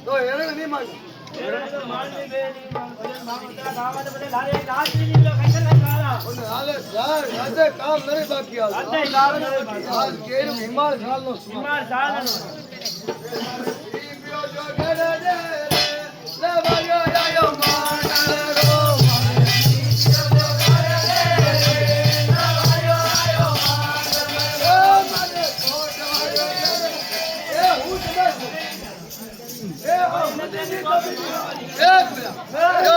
તો એને નહીં માન હાલે આજે કામ નથી બાકી આજ કેરું હિમાલ સાલનો હિમાલ સાલનો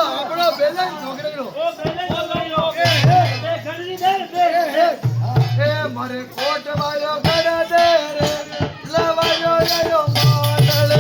આપણો બેલેન્સ છોકરીનો મારે કોટ વાયો ગડા દે રે લવાયો યો મોડલ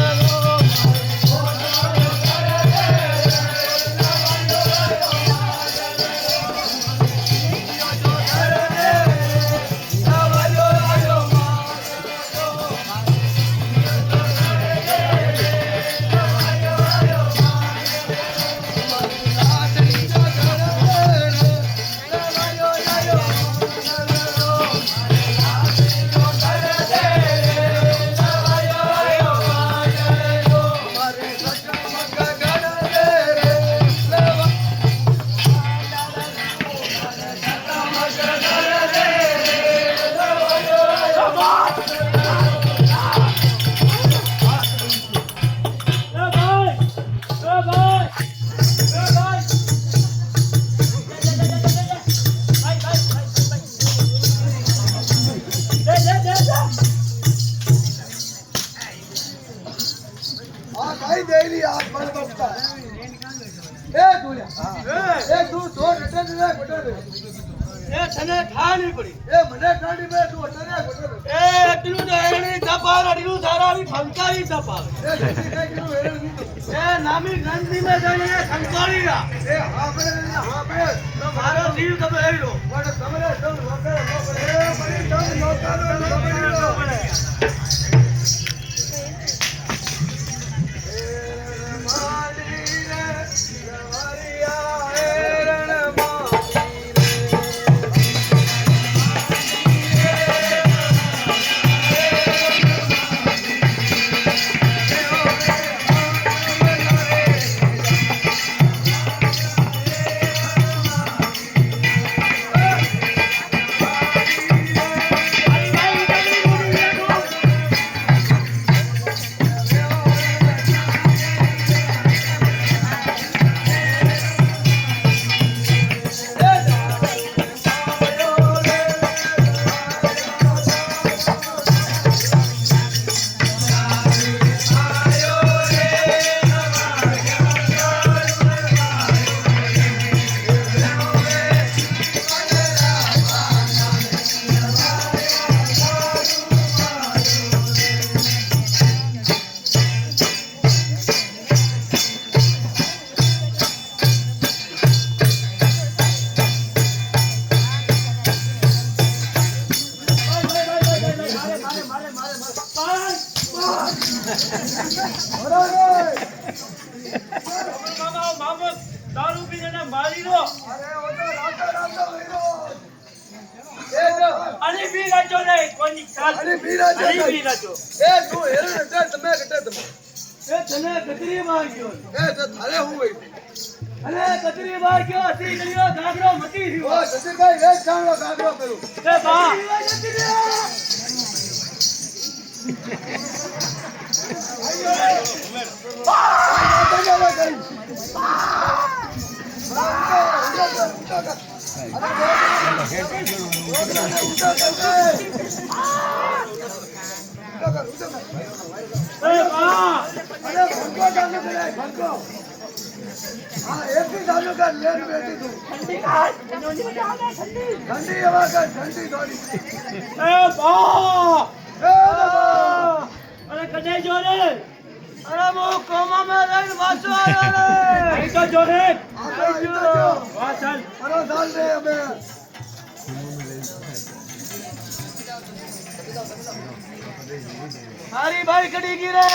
નામી ગંદી में जाने संकोली रा ए हां पे तो मारो जीव तो हेलो बड़ कमरे सब नौकर ए बड़ी सब नौकर पड़े ए माली रे जवरिया ए रण दारू पीने ना मारी लो अरे वो तो रातो हीरो ए जो अरे बीरा जो रे कोनी साल अरे बीरा जो ए तू हेरो ने તમે કટે તમે ए તને કતરી માર ગયો ए તો થારે હું ગઈ અરે કતરી માર ગયો અસી ગયો ગાગરો મતી રહ્યો ઓ સસી કઈ વેચ જાણો ગાગરો કરું એ બા ठंडी हवा का ठंडी थोड़ी अरे कदे जो रे अरे वो कोमा में रही वासु आ रे आई तो जो रे वासन अरे डाल दे अबे सारी भाई कड़ी गिरे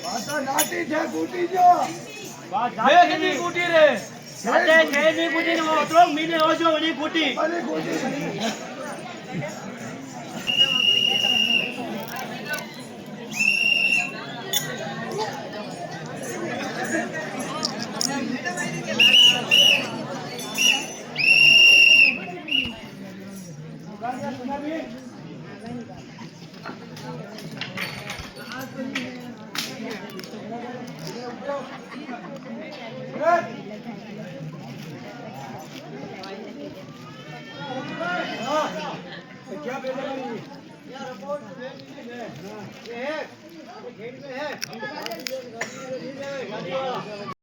वासा नाटी छे बूटी जो वास नाटी बूटी रे अरे छेनी बूटी नो ओतरो मीने ओजो वनी बूटी હે